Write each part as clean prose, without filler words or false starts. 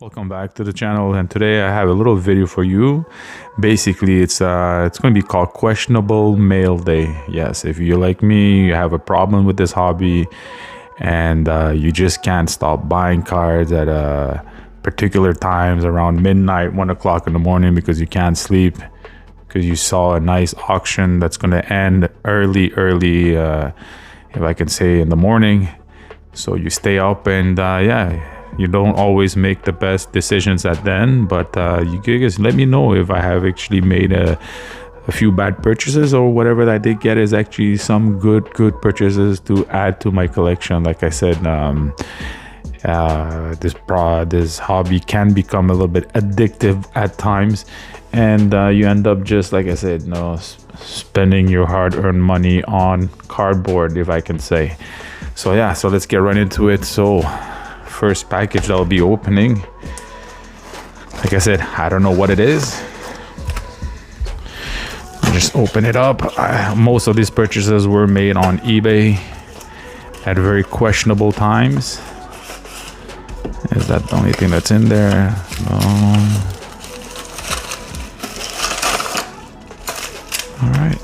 Welcome back to the channel, and today I have a little video for you. Basically, it's going to be called Questionable Mail Day. Yes, if you like me, you have a problem with this hobby and you just can't stop buying cards at particular times around midnight, 1 o'clock in the morning because you can't sleep because you saw a nice auction that's going to end early, if I can say, in the morning. So you stay up and you don't always make the best decisions at then, but you guys let me know if I have actually made a few bad purchases, or whatever that I did get is actually some good purchases to add to my collection. Like I said, this hobby can become a little bit addictive at times, and you end up, just like I said, spending your hard-earned money on cardboard, if I can say. So yeah, so let's get right into it. So first package that I'll be opening, like I said, I don't know what it is. Just open it up. Most of these purchases were made on eBay at very questionable times. Is that the only thing that's in there? No. All right.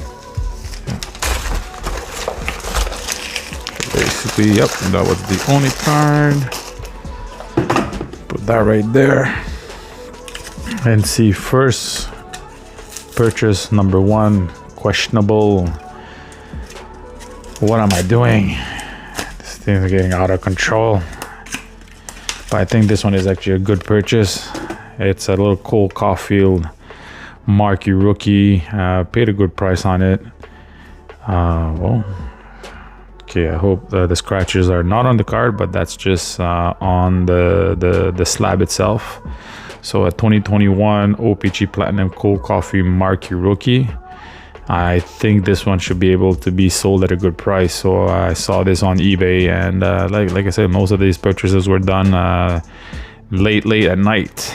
Basically, yep, that was the only card. Put that right there and see. First purchase number one, questionable. What am I doing? This thing is getting out of control. But I think this one is actually a good purchase. It's a little Cole Caulfield Marquee Rookie. Paid a good price on it. Okay, I hope the scratches are not on the card, but that's just on the slab itself. So a 2021 OPG Platinum Cole Caulfield Marquee Rookie. I think this one should be able to be sold at a good price. So I saw this on eBay, and like I said, most of these purchases were done late at night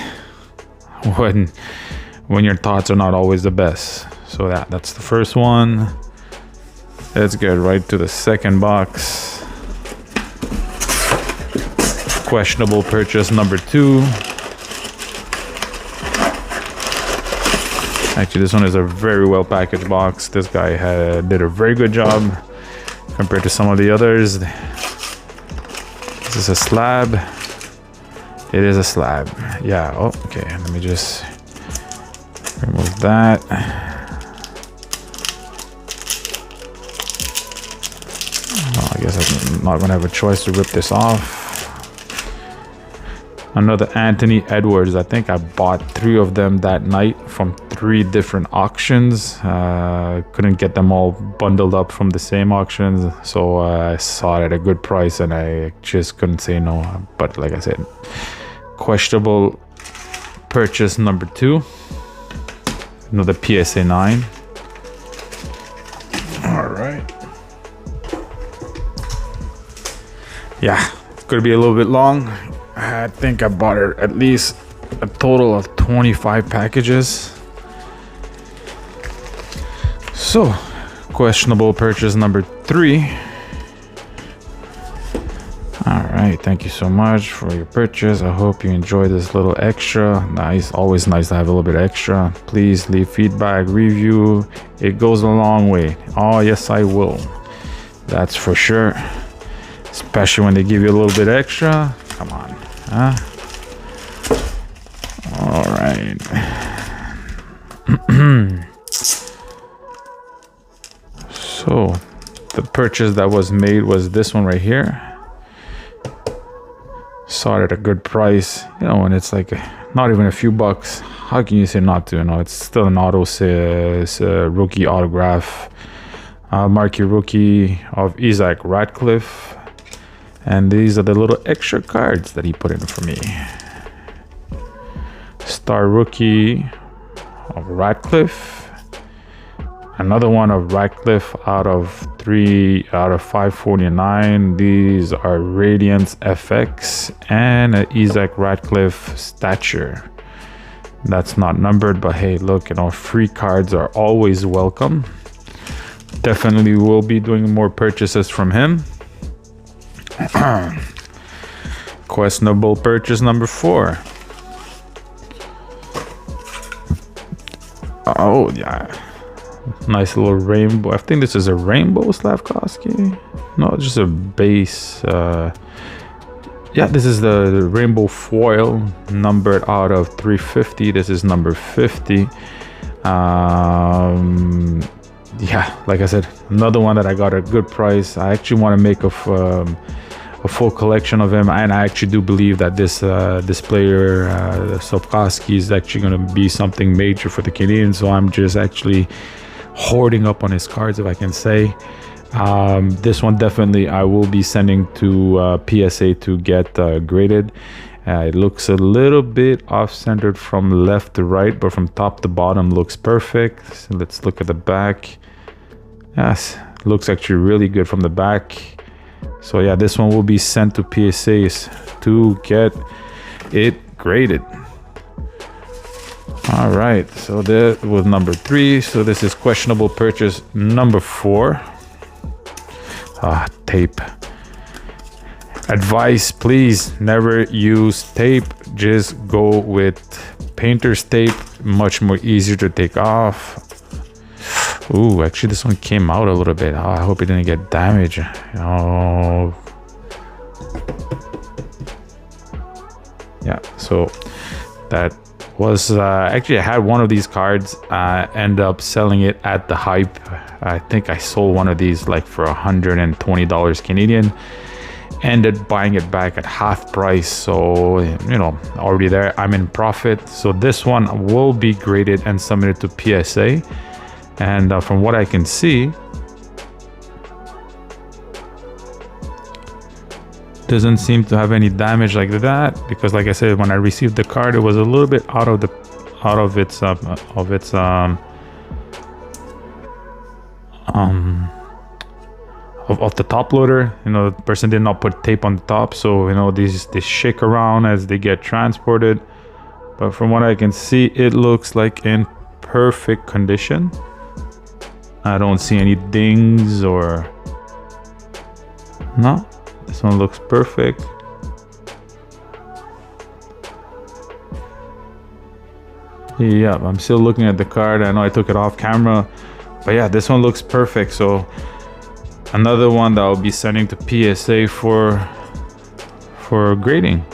when your thoughts are not always the best. So that's the first one. Let's get right to the second box. Questionable purchase number two. Actually, this one is a very well packaged box. This guy did a very good job compared to some of the others. This is a slab. It is a slab. Yeah. Oh, okay. Let me just remove that. I guess I'm not gonna have a choice to rip this off. Another Anthony Edwards. I think I bought 3 of them that night from 3 different auctions. Couldn't get them all bundled up from the same auctions, so I saw it at a good price and I just couldn't say no. But like I said, questionable purchase number 2. Another PSA 9. All right. Yeah, it's gonna be a little bit long. I think I bought it at least a total of 25 packages. So, questionable purchase number 3. All right, thank you so much for your purchase. I hope you enjoyed this little extra. Nice, always nice to have a little bit extra. Please leave feedback, review. It goes a long way. Oh yes, I will. That's for sure. Especially when they give you a little bit extra. Come on, huh? All right. So the purchase that was made was this one right here. Saw it at a good price. When it's like not even a few bucks, how can you say not to? It's still an rookie autograph. Marquee Rookie of Isaac Radcliffe. And these are the little extra cards that he put in for me. Star Rookie of Radcliffe. Another one of Radcliffe out of 549. These are Radiance FX and an Isaac Radcliffe Stature. That's not numbered, but hey, look, free cards are always welcome. Definitely will be doing more purchases from him. Questionable purchase number 4. Oh yeah, nice little rainbow. I think this is a rainbow Slavkovsky. No, just a base. Yeah, this is the rainbow foil, numbered out of 350. This is number 50. Yeah, like I said, another one that I got at a good price. I actually want to make a full collection of him, and I actually do believe that this player, Slavkovsky, is actually going to be something major for the Canadians. So I'm just actually hoarding up on his cards, if I can say. This one definitely I will be sending to PSA to get graded. It looks a little bit off-centered from left to right, but from top to bottom looks perfect. So let's look at the back. Yes, looks actually really good from the back. So yeah, this one will be sent to PSAs to get it graded. All right, so that was number 3. So this is questionable purchase number 4. Tape. Advice, please never use tape. Just go with painter's tape. Much more easier to take off. Ooh, actually this one came out a little bit. I hope it didn't get damaged. Oh. Yeah, so that was actually I had one of these cards. End up selling it at the hype. I think I sold one of these like for $120 Canadian. Ended buying it back at half price, so you know, already there, I'm in profit. So this one will be graded and submitted to PSA, and from what I can see, doesn't seem to have any damage like that, because like I said, when I received the card, it was a little bit out of its of the top loader. You know, the person did not put tape on the top, so you know, they shake around as they get transported. But from what I can see, it looks like in perfect condition. I don't see any dings or no. This one looks perfect. Yeah, I'm still looking at the card. I know I took it off camera, but yeah, this one looks perfect. So another one that I'll be sending to PSA for grading.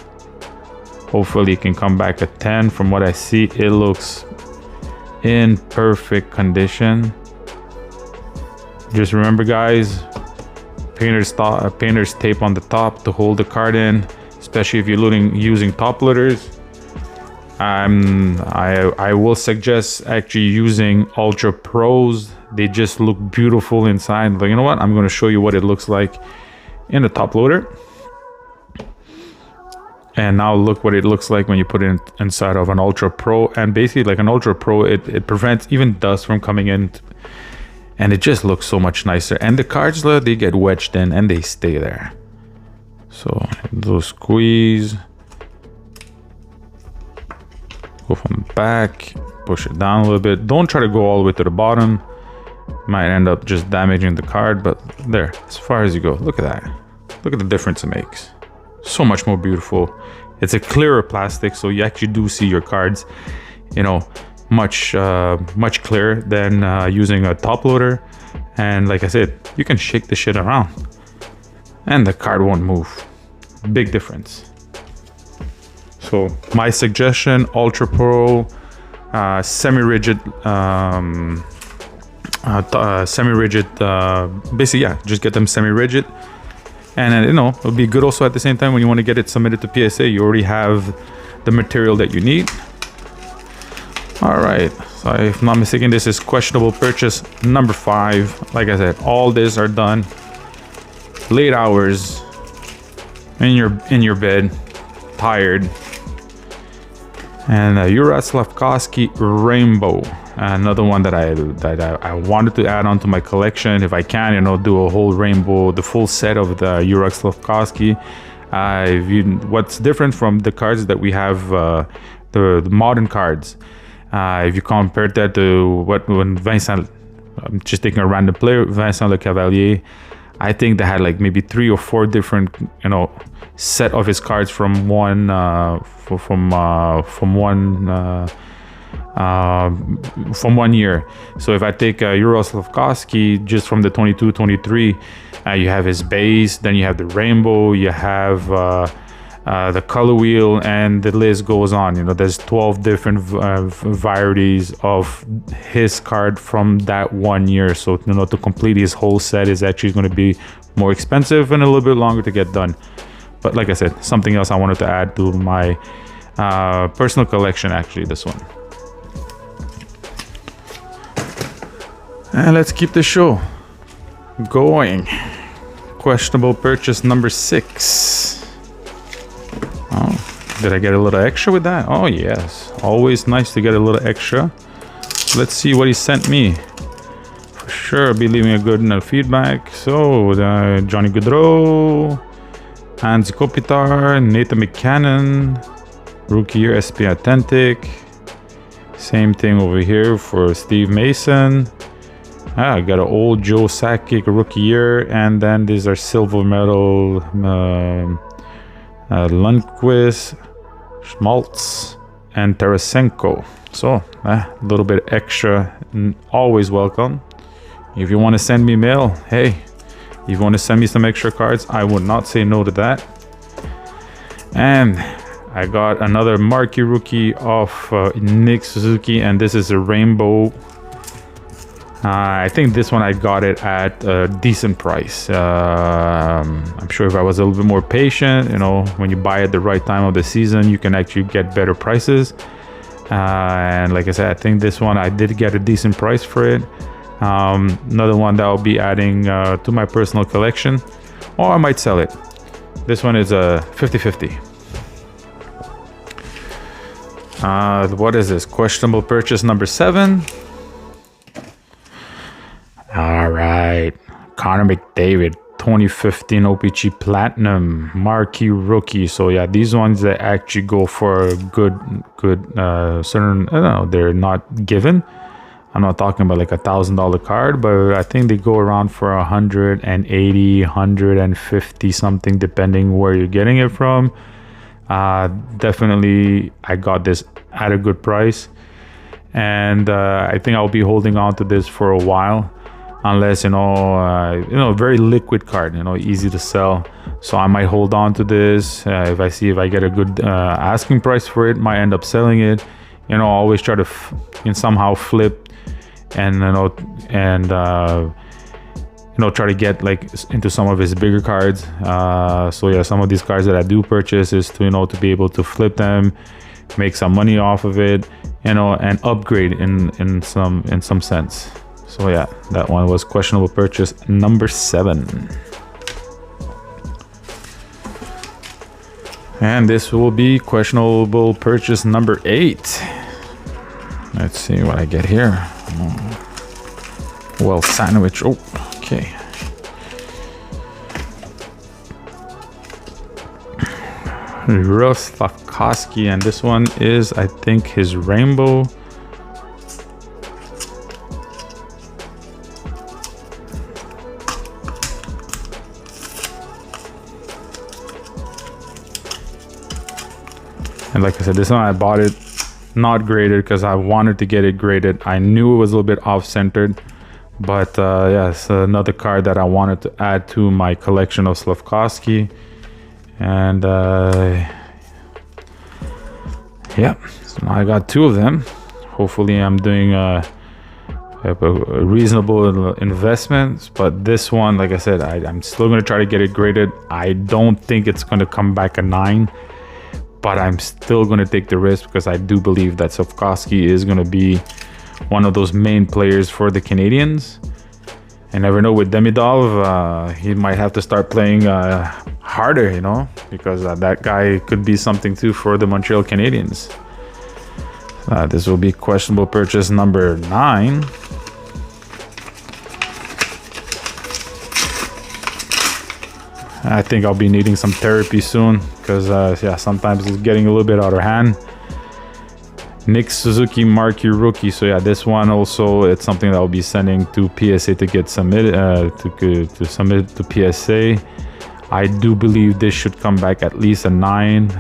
Hopefully it can come back a 10. From what I see, it looks in perfect condition. Just remember, guys, painter's tape on the top to hold the card in, especially if you're using top loaders. I will suggest actually using Ultra Pros. They just look beautiful inside. But you know what? I'm going to show you what it looks like in the top loader. And now look what it looks like when you put it inside of an Ultra Pro. And basically, like an Ultra Pro, it prevents even dust from coming in. And it just looks so much nicer. And the cards, they get wedged in and they stay there. So, those squeeze. Go from the back, push it down a little bit. Don't try to go all the way to the bottom. Might end up just damaging the card, but there, as far as you go. Look at that. Look at the difference it makes. So much more beautiful. It's a clearer plastic, so you actually do see your cards, you know, much clearer than using a top loader. And like I said, you can shake the shit around and the card won't move. Big difference. So my suggestion, Ultra Pro, semi-rigid, basically, yeah, just get them semi-rigid. And you know, it'll be good also at the same time when you want to get it submitted to PSA, you already have the material that you need. All right, so if I'm not mistaken, this is questionable purchase number 5. Like I said, all this are done late hours in your bed, tired. And Slavkovsky Rainbow, another one that I wanted to add on to my collection. If I can, you know, do a whole rainbow, the full set of the Slavkovsky. What's different from the cards that we have, the modern cards, if you compare that to when Vincent, I'm just taking a random player, Vincent Le Cavalier, I think they had like maybe 3 or 4 different, you know, set of his cards from one from 1 year. So if I take Euro Slavkovsky just from the 22-23, you have his base, then you have the rainbow, you have the color wheel, and the list goes on. You know, there's 12 different varieties of his card from that 1 year. So, you know, to complete his whole set is actually going to be more expensive and a little bit longer to get done. But like I said, something else I wanted to add to my personal collection, actually, this one. And let's keep the show going. Questionable purchase number 6. Oh, did I get a little extra with that? Oh yes, always nice to get a little extra. Let's see what he sent me. For sure, I'll be leaving a good feedback. So Johnny Gaudreau, Hans Kopitar, Nathan McCannon, rookie year SP Authentic. Same thing over here for Steve Mason. I got an old Joe Sakic rookie year, and then these are silver medal Lundqvist, Schmaltz, and Tarasenko. So a little bit extra, always welcome. If you want to send me mail, hey, if you want to send me some extra cards, I would not say no to that. And I got another marquee rookie of Nick Suzuki, and this is a rainbow. I think this one I got it at a decent price. I'm sure if I was a little bit more patient, you know, when you buy at the right time of the season, you can actually get better prices. And like I said, I think this one I did get a decent price for it. Another one that I'll be adding to my personal collection, or I might sell it. This one is a 50-50. What is this? Questionable purchase number 7. All right, Connor McDavid, 2015 OPG Platinum marquee rookie. So yeah, these ones that actually go for a good certain. I don't know, they're not given. I'm not talking about like $1,000 card, but I think they go around for 180, 150 something, depending where you're getting it from. Definitely, I got this at a good price, and I think I'll be holding on to this for a while. Unless very liquid card, easy to sell. So I might hold on to this. If I get a good asking price for it, might end up selling it. Always try to somehow flip and try to get like into some of his bigger cards. So yeah, some of these cards that I do purchase is to be able to flip them, make some money off of it, and upgrade in some sense. So yeah, that one was questionable purchase number 7. And this will be questionable purchase number 8. Let's see what I get here. Well, sandwich. Oh, okay. Slavkovsky, and this one is, I think, his rainbow. And like I said, this one I bought it not graded because I wanted to get it graded. I knew it was a little bit off-centered, but yeah, it's another card that I wanted to add to my collection of Slavkovsky. And yeah, so now I got 2 of them. Hopefully I'm doing a reasonable investment. But this one, like I said, I'm still going to try to get it graded. I don't think it's going to come back a 9. But I'm still going to take the risk because I do believe that Slavkovsky is going to be one of those main players for the Canadians. And never know, with Demidov, he might have to start playing harder, because that guy could be something too for the Montreal Canadiens. This will be questionable purchase number 9. I think I'll be needing some therapy soon because yeah, sometimes it's getting a little bit out of hand. Nick Suzuki marquee rookie. So yeah, this one also, it's something that I'll be sending to PSA to get submitted to submit to PSA. I do believe this should come back at least a 9,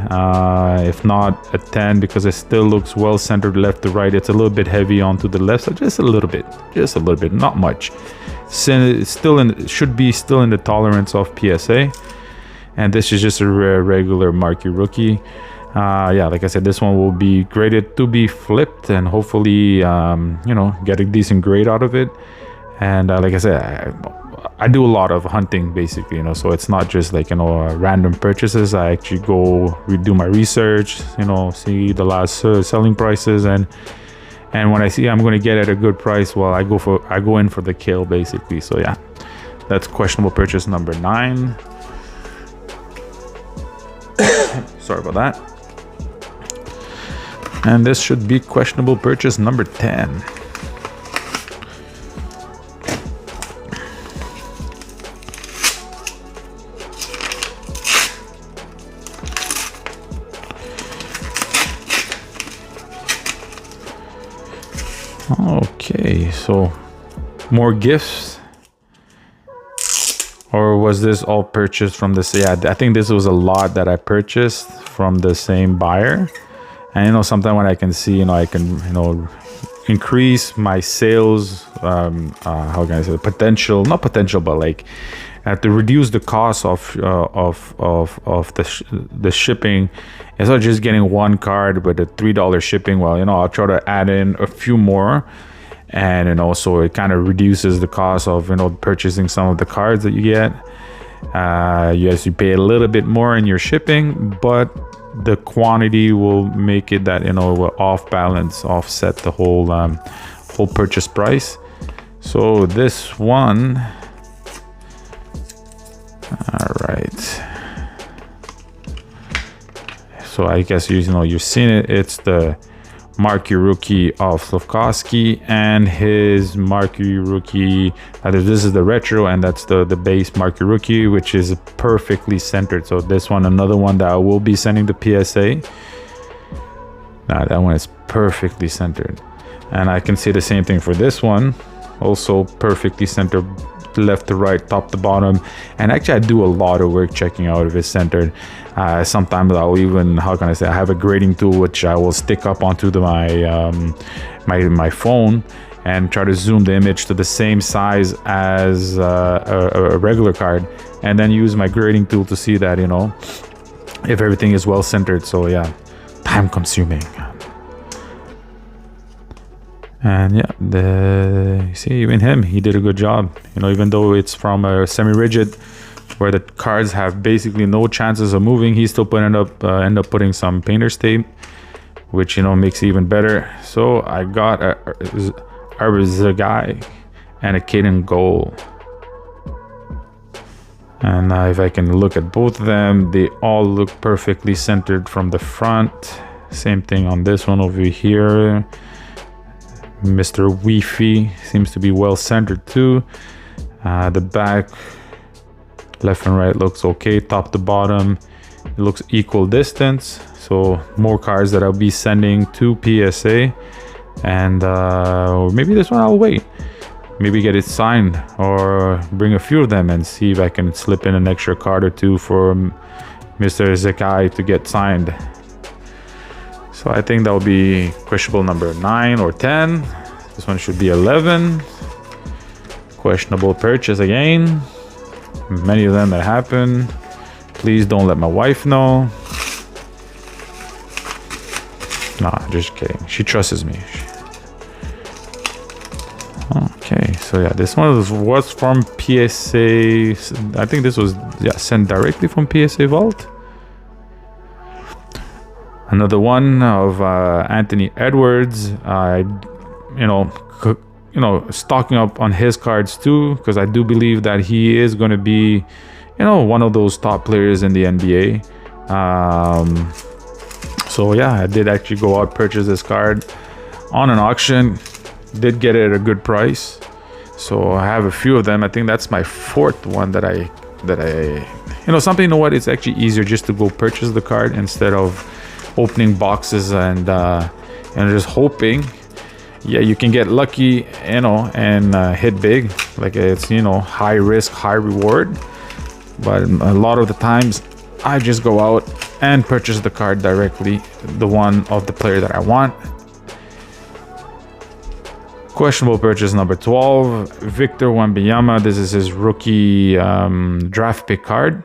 if not a 10, because it still looks well centered left to right. It's a little bit heavy onto the left, so just a little bit, not much. Should be still in the tolerance of PSA. And this is just a regular Marquee Rookie. Yeah, like I said, this one will be graded to be flipped, and hopefully, you know, get a decent grade out of it. And like I said, I do a lot of hunting, basically, you know, so it's not just like, you know, random purchases. I actually go do my research, you know, see the last selling prices, and when I see I'm going to get at a good price, well, I go in for the kill, basically. So yeah, that's questionable purchase number 9. Sorry about that. And this should be questionable purchase number 10. Okay, so more gifts, or was this all purchased from this? Yeah, I think this was a lot that I purchased from the same buyer. And you know, sometimes when I can see, you know, I can, you know, increase my sales, how can I say, potential, not potential, but like I have to reduce the cost of the shipping. Instead of just getting one card with a $3 shipping, well, you know, I'll try to add in a few more, and you know, so it kind of reduces the cost of, you know, purchasing some of the cards that you get. Yes, you pay a little bit more in your shipping, but the quantity will make it that, you know, will offset the whole purchase price. So this one, all right. So I guess you know, you've seen it. It's the Marquee Rookie of Slavkovsky and his Marquee Rookie. This is the retro, and that's the base Marquee Rookie, which is perfectly centered. So this one, another one that I will be sending to PSA. Now that one is perfectly centered, and I can see the same thing for this one. Also perfectly centered, left to right, top to bottom. And actually, I do a lot of work checking out if it's centered. Sometimes I'll even, how can I say, I have a grading tool which I will stick up onto my phone and try to zoom the image to the same size as a regular card, and then use my grading tool to see that, you know, if everything is well centered. So yeah, time consuming. And yeah, you see, even him, he did a good job. You know, even though it's from a semi-rigid where the cards have basically no chances of moving, he still end up putting some painter's tape, which, you know, makes it even better. So I got a Zagai and a Caden Goal. And if I can look at both of them, they all look perfectly centered from the front. Same thing on this one over here. Mr. Wi-Fi seems to be well centered too. The back, left and right, looks okay. Top to bottom, it looks equal distance. So more cards that I'll be sending to PSA, and or maybe this one I'll wait. Maybe get it signed, or bring a few of them and see if I can slip in an extra card or two for Mr. Zakai to get signed. So I think that will be questionable number 9 or 10. This one should be 11. Questionable purchase again. Many of them that happen. Please don't let my wife know. Nah, just kidding. She trusts me. Okay, so yeah, this one was from PSA. I think this was sent directly from PSA Vault. Another one of Anthony Edwards. Stocking up on his cards too, because I do believe that he is going to be, you know, one of those top players in the NBA. So yeah, I did actually go out purchase this card on an auction. Did get it at a good price. So I have a few of them. I think that's my 4th one that I something, you know what, it's actually easier just to go purchase the card instead of opening boxes and just hoping. Yeah, you can get lucky, you know, and hit big. Like, it's, you know, high risk, high reward. but a lot of the times I just go out and purchase the card directly, the one of the player that I want. Questionable purchase number 12, Victor Wembanyama. This is his rookie draft pick card.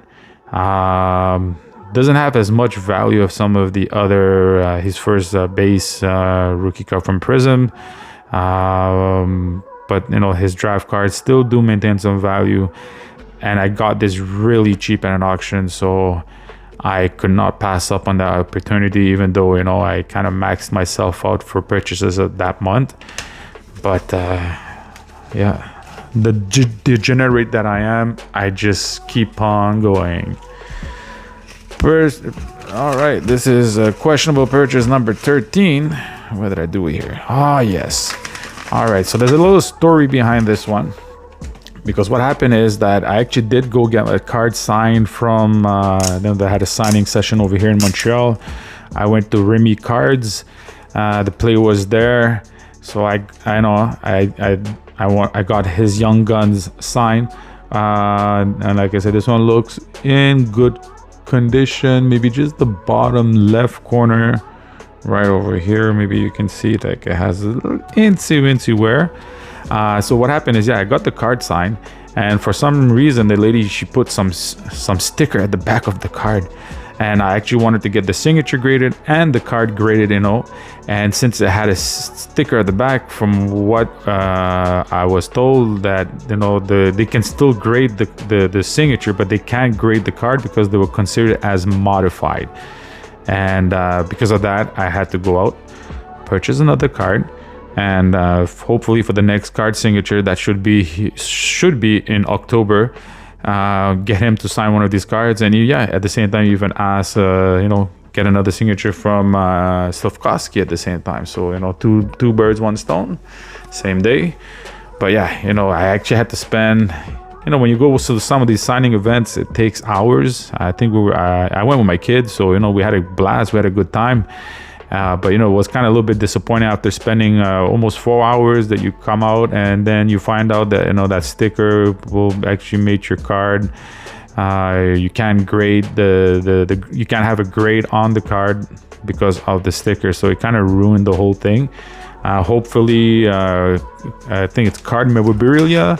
Doesn't have as much value of some of the other, his first base rookie card from Prism. But you know, his draft cards still do maintain some value. And I got this really cheap at an auction, so I could not pass up on that opportunity, even though, you know, I kind of maxed myself out for purchases of that month. But yeah, the degenerate that I am, I just keep on going. First, all right, this is a questionable purchase number 13. What did I do here? Ah, yes. All right, so there's a little story behind this one. Because what happened is that I actually did go get a card signed from, they had a signing session over here in Montreal. I went to Remy Cards. The play was there. So I got his Young Guns signed. And like I said, this one looks in good condition. Maybe just the bottom left corner right over here. Maybe you can see it, like it has a little incy wear. So what happened is, yeah, I got the card signed, and for some reason the lady, she put some sticker at the back of the card, and I actually wanted to get the signature graded and the card graded, you know. And since it had a sticker at the back, from what I was told, that, you know, they can still grade the signature, but they can't grade the card because they were considered as modified. And because of that, I had to go out, purchase another card. And hopefully for the next card signature, that should be in October, get him to sign one of these cards. And yeah, at the same time, you even ask, you know, get another signature from Slavkovsky at the same time. So, you know, two birds, one stone, same day. But yeah, you know, I actually had to spend, you know, when you go to some of these signing events, it takes hours. I think I went with my kids, so, you know, we had a blast, we had a good time. But, you know, it was kind of a little bit disappointing after spending almost 4 hours, that you come out and then you find out that, you know, that sticker will actually make your card. You can't grade you can't have a grade on the card because of the sticker. So it kind of ruined the whole thing. Hopefully, I think it's Card Memorabilia.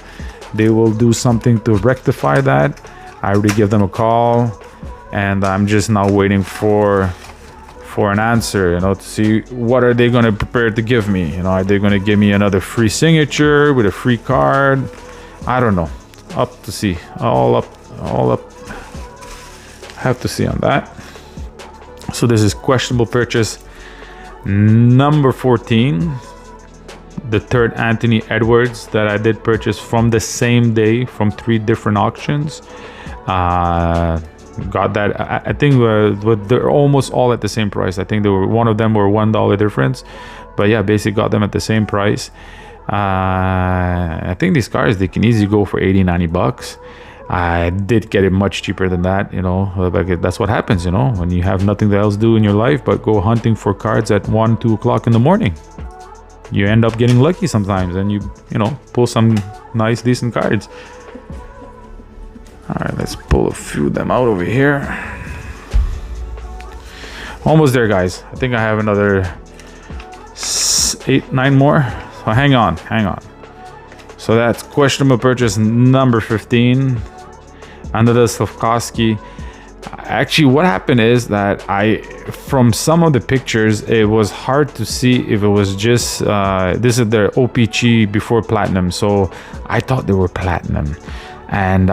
They will do something to rectify that. I already gave them a call, and I'm just now waiting for an answer, you know, to see what are they going to prepare to give me. You know, are they going to give me another free signature with a free card? I don't know. Up to see. All up. Have to see on that. So this is questionable purchase number 14. The third Anthony Edwards that I did purchase from the same day from 3 different auctions. Got that. I think they're almost all at the same price. I think one of them were $1 difference, but yeah, basically got them at the same price. I think these cars, they can easily go for 80-90 bucks. I did get it much cheaper than that, you know. Like, that's what happens, you know, when you have nothing else to do in your life but go hunting for cards at 1-2 o'clock in the morning. You end up getting lucky sometimes, and you know, pull some nice, decent cards. All right, let's pull a few of them out over here. Almost there, guys. I think I have another 8-9 more. So hang on. So that's questionable purchase number 15. Under the Slavkovsky. Actually, what happened is that from some of the pictures, it was hard to see if it was just, this is their OPG before platinum. So I thought they were platinum. And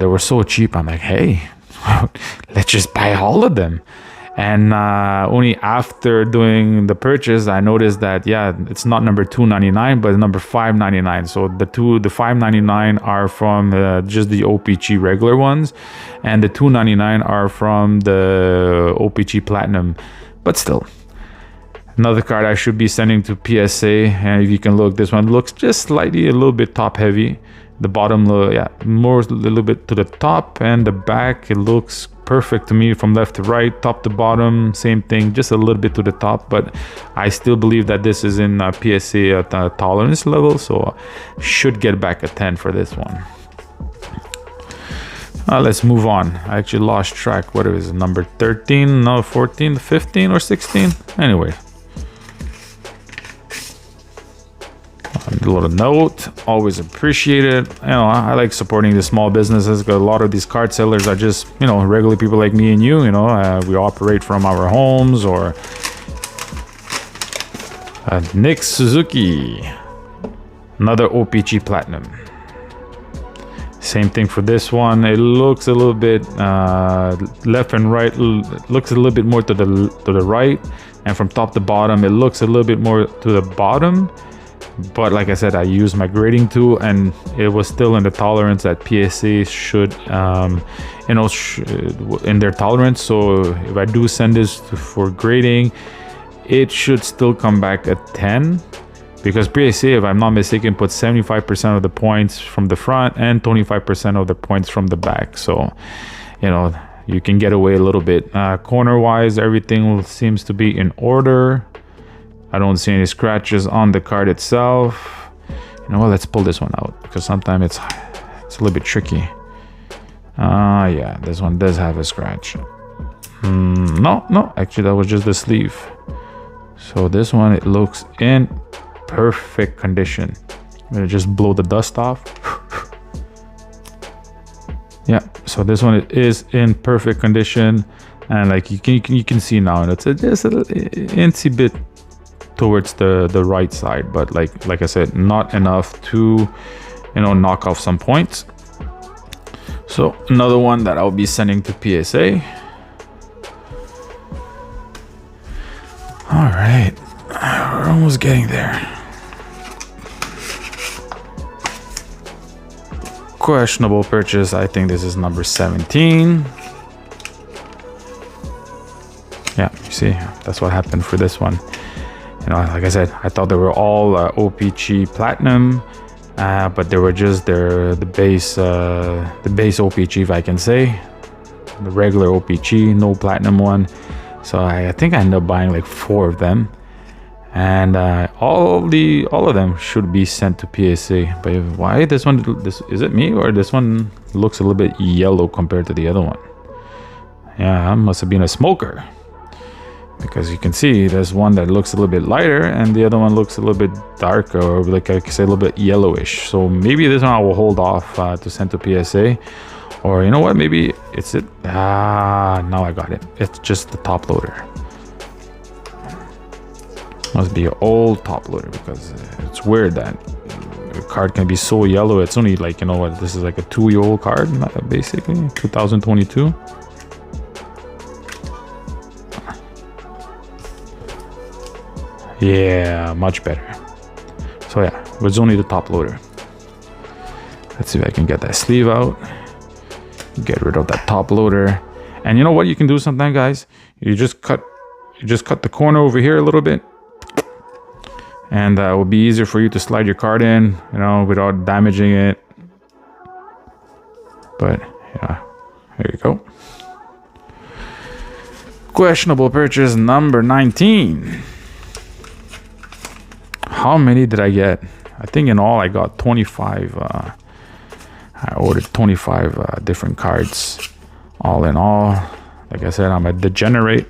they were so cheap. I'm like, hey, let's just buy all of them. And only after doing the purchase, I noticed that, yeah, it's not number 299, but number 599. So the 599 are from just the OPG regular ones, and the 299 are from the OPG Platinum. But still, another card I should be sending to PSA. And if you can look, this one looks just slightly a little bit top heavy. The bottom, yeah, more a little bit to the top, and the back, it looks perfect to me from left to right, top to bottom, same thing, just a little bit to the top. But I still believe that this is in PSA at tolerance level, so should get back a 10 for this one. Let's move on. I actually lost track. What is it? Number 13, no, 14, 15 or 16? Anyway. A little note, always appreciate it. You know, I like supporting the small businesses because a lot of these card sellers are just, you know, regular people like me and you. You know, we operate from our homes. Or Nick Suzuki, another OPG Platinum. Same thing for this one. It looks a little bit left and right. Looks a little bit more to the right, and from top to bottom, it looks a little bit more to the bottom. But like I said, I used my grading tool, and it was still in the tolerance that PSA should, you know, in their tolerance. So if I do send this for grading, it should still come back at 10, because PSA, if I'm not mistaken, puts 75% of the points from the front and 25% of the points from the back. So, you know, you can get away a little bit. Corner wise, everything seems to be in order. I don't see any scratches on the card itself. You know what, let's pull this one out, because sometimes it's a little bit tricky. Yeah, this one does have a scratch. No, actually that was just the sleeve. So this one, it looks in perfect condition. I'm gonna just blow the dust off. Yeah, so this one, it is in perfect condition, and like you can see now, and it's just a incy bit towards the right side, but like I said, not enough to, you know, knock off some points. So another one that I'll be sending to PSA. All right, we're almost getting there. Questionable purchase. I think this is number 17. Yeah, you see, that's what happened for this one. You know, like I said, I thought they were all OPG Platinum, but they were just the base OPG, if I can say, the regular OPG, no Platinum one. So I think I ended up buying like 4 of them, and all of them should be sent to PSA. But why this one? Is it me, or this one looks a little bit yellow compared to the other one? Yeah, I must have been a smoker. Because you can see there's one that looks a little bit lighter, and the other one looks a little bit darker, or like I could say a little bit yellowish. So maybe this one I will hold off to send to PSA. Or you know what, maybe it's it. Now I got it. It's just the top loader. Must be an old top loader, because it's weird that a card can be so yellow. It's only like, you know what, this is like a 2-year-old card, basically, 2022. Yeah, much better. So yeah, it was only the top loader. Let's see if I can get that sleeve out. Get rid of that top loader. And you know what you can do sometimes, guys? You just cut the corner over here a little bit, and it will be easier for you to slide your card in, you know, without damaging it. But yeah, there you go. Questionable purchase number 19. How many did I get? I think in all I got 25. I ordered 25 different cards, all in all. Like I said, I'm a degenerate.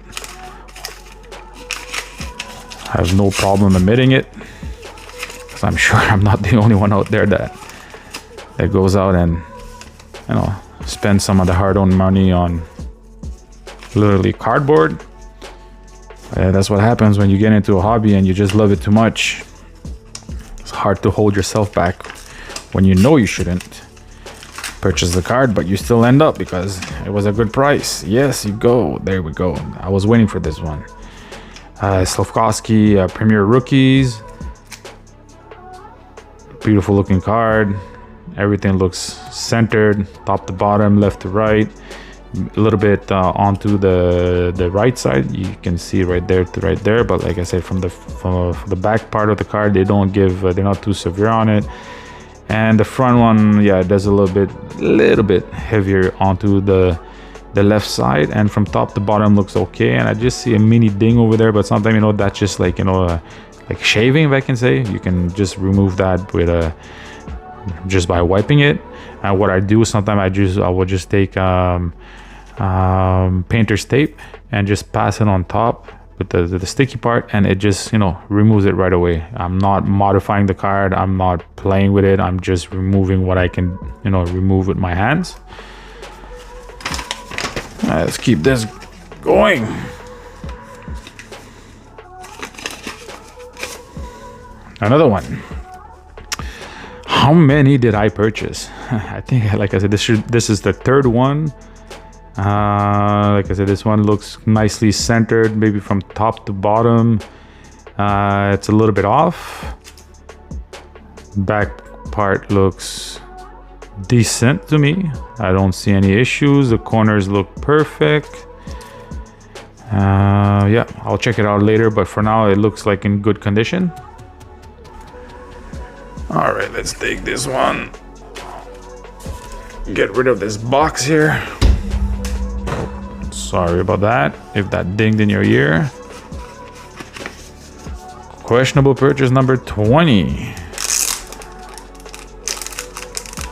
I have no problem admitting it, because I'm sure I'm not the only one out there that goes out and, you know, spends some of the hard-earned money on literally cardboard. That's what happens when you get into a hobby and you just love it too much. It's hard to hold yourself back when you know you shouldn't purchase the card, but you still end up because it was a good price. Yes, you go. There we go. I was waiting for this one. Slavkovsky Premier Rookies. Beautiful looking card. Everything looks centered, top to bottom, left to right. A little bit onto the right side, you can see right there to right there, but like I said, from the back part of the card, they don't give, they're not too severe on it. And the front one, yeah, it does a little bit heavier onto the left side, and from top to bottom looks okay. And I just see a mini ding over there, but sometimes, you know, that's just like, you know, like shaving, if I can say. You can just remove that with just by wiping it. And what I do sometimes, I will just take painter's tape and just pass it on top with the sticky part, and it just, you know, removes it right away. I'm not modifying the card, I'm not playing with it, I'm just removing what I can, you know, remove with my hands. Let's keep this going. Another one. How many did I purchase? I think, like I said, this is the third one. Like I said, this one looks nicely centered, maybe from top to bottom. It's a little bit off. Back part looks decent to me. I don't see any issues. The corners look perfect. Yeah, I'll check it out later, but for now it looks like in good condition. All right, let's take this one. Get rid of this box here. Sorry about that, if that dinged in your ear. Questionable purchase number 20.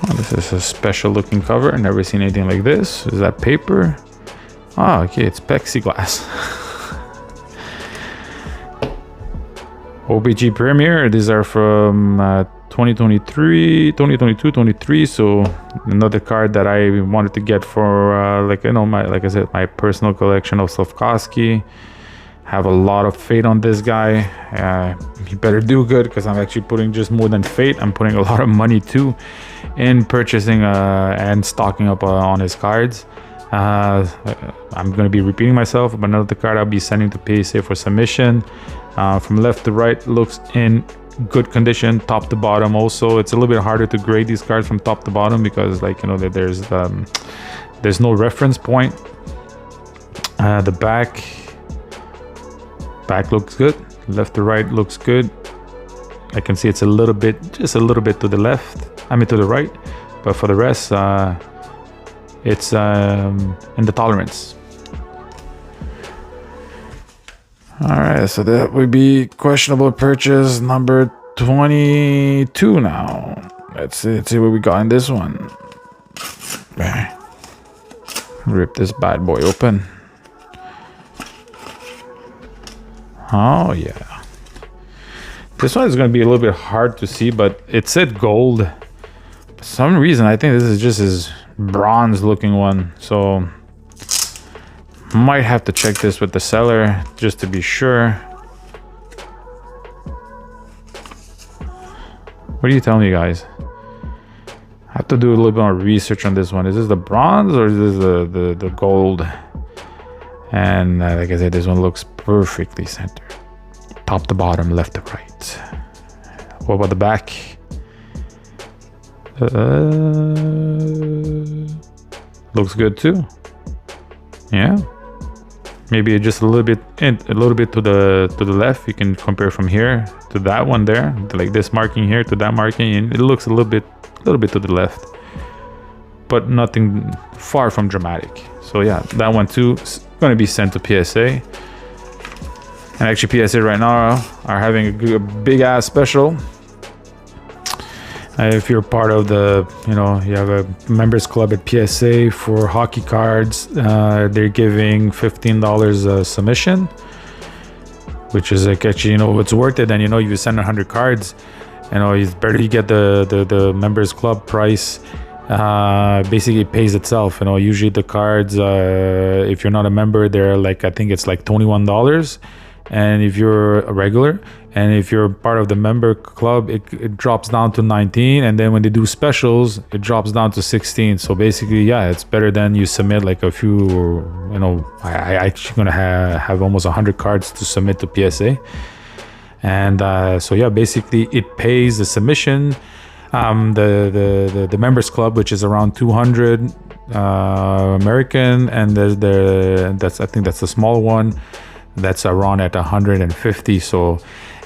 Oh, this is a special looking cover. Never seen anything like this. Is that paper? Oh, okay, it's plexiglass. OBG Premier. These are from 2022, 23. So another card that I wanted to get for like, you know, like I said, my personal collection of Slavkovsky. Have a lot of faith on this guy. He better do good, because I'm actually putting just more than faith. I'm putting a lot of money too in purchasing and stocking up on his cards. I'm going to be repeating myself, but another card I'll be sending to PSA for submission. From left to right, looks in good condition, top to bottom. Also, it's a little bit harder to grade these cards from top to bottom, because, like, you know, there's no reference point. The back looks good. Left to right looks good. I can see it's a little bit, just a little bit to the left, I mean to the right, but for the rest it's in the tolerance. All right, so that would be questionable purchase number 22 now. Let's see what we got in this one. Rip this bad boy open. Oh yeah, this one is going to be a little bit hard to see, but it said gold. For some reason, I think this is just his bronze looking one, so might have to check this with the seller just to be sure. What do you tell me, guys? I have to do a little bit more research on this one. Is this the bronze or is this the gold? And like I said, this one looks perfectly centered, top to bottom, left to right. What about the back? Looks good too. Yeah, maybe just a little bit to the left. You can compare from here to that one there, like this marking here to that marking, and it looks a little bit to the left, but nothing far from dramatic. So yeah, that one too is going to be sent to PSA. And actually, PSA right now are having a big ass special. If you're part of the, you know, you have a members club at PSA for hockey cards, they're giving $15 a submission, which is like, actually, you know, it's worth it. And you know, you send 100 cards, you know, it's better you get the members club price. Basically it pays itself. You know, usually the cards, if you're not a member, they're like, I think it's like $21. And if you're a regular, and if you're part of the member club, it drops down to 19, and then when they do specials, it drops down to 16. So basically, yeah, it's better than you submit like a few, you know, I actually gonna have almost 100 cards to submit to PSA. And so yeah, basically it pays the submission. The members club, which is around 200 American, and I think that's the small one, that's around at 150. So,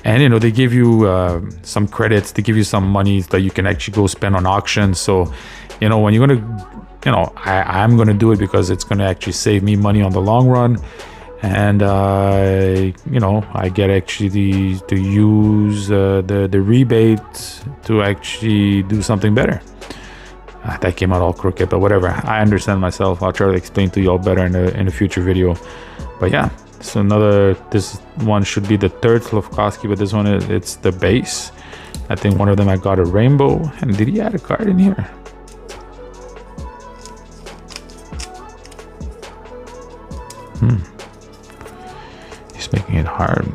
and you know, they give you some credits, they give you some money that you can actually go spend on auctions. So, you know, when you're gonna, you know, I'm gonna do it because it's gonna actually save me money on the long run. and you know, I get actually to use the rebate to actually do something better. That came out all crooked, but whatever. I understand myself. I'll try to explain to you all better in a future video. But yeah, so this one should be the third Slavkovsky, but this one it's the base. I think one of them I got a rainbow. And did he add a card in here? He's making it hard.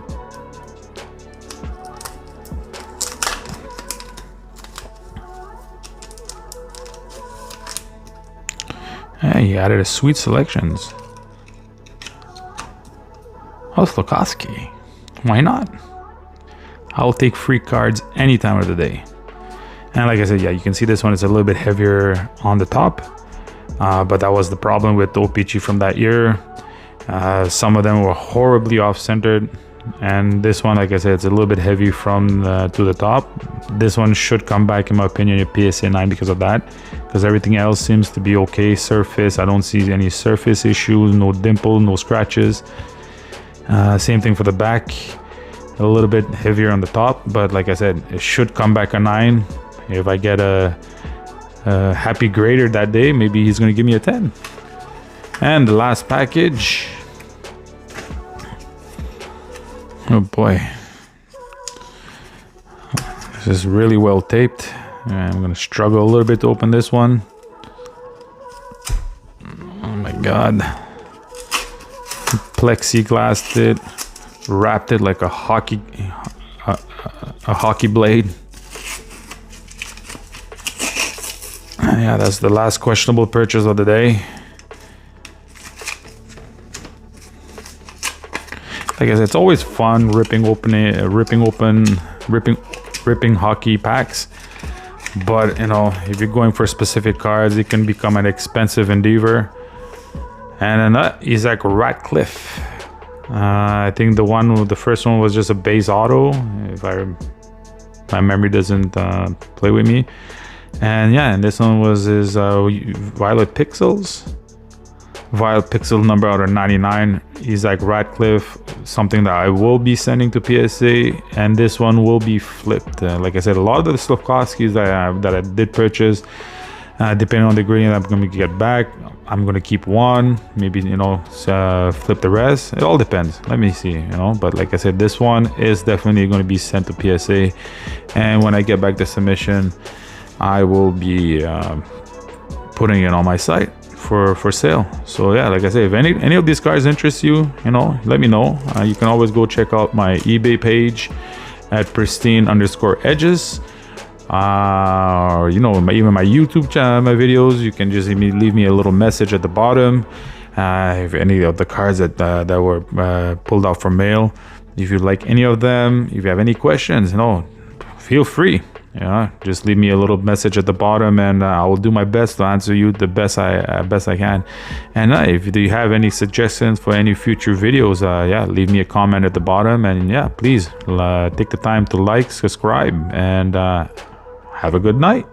Hey, he added a sweet selections. Oh, Slavkovsky. Why not? I'll take free cards any time of the day. And like I said, yeah, you can see this one is a little bit heavier on the top. But that was the problem with OPG from that year. Some of them were horribly off-centered. And this one, like I said, it's a little bit heavy from to the top. This one should come back, in my opinion, a PSA 9 because of that. Because everything else seems to be okay. Surface, I don't see any surface issues, no dimple, no scratches. Same thing for the back. A little bit heavier on the top, but like I said, it should come back a 9. If I get a happy grader that day, maybe he's going to give me a 10. And the last package. Oh boy, this is really well taped. I'm gonna struggle a little bit to open this one. Oh my god. Plexiglassed it, wrapped it like a hockey blade. Yeah, that's the last questionable purchase of the day. Like I said, it's always fun ripping hockey packs. But you know, if you're going for specific cards, it can become an expensive endeavor. And then is like Ratcliffe. I think the first one was just a base auto, if my memory doesn't play with me. And yeah, and this one was his Violet Pixels. Violet Pixel number out of 99. He's like Ratcliffe, something that I will be sending to PSA, and this one will be flipped. Like I said, a lot of the Slavkovskys that I did purchase, depending on the gradient I'm going to get back, I'm going to keep one, maybe, you know, flip the rest. It all depends. Let me see, you know. But like I said, this one is definitely going to be sent to PSA, and when I get back the submission, I will be putting it on my site for sale. So yeah, like I say, if any of these cards interest you, you know, let me know. You can always go check out my eBay page at pristine_edges, or you know, even my YouTube channel, my videos. You can just leave me a little message at the bottom if any of the cards that were pulled out from mail, if you like any of them, if you have any questions, you know, feel free. Yeah, just leave me a little message at the bottom, and I will do my best to answer you the best I can. And if you have any suggestions for any future videos, yeah, leave me a comment at the bottom, and yeah, please take the time to like, subscribe, and have a good night.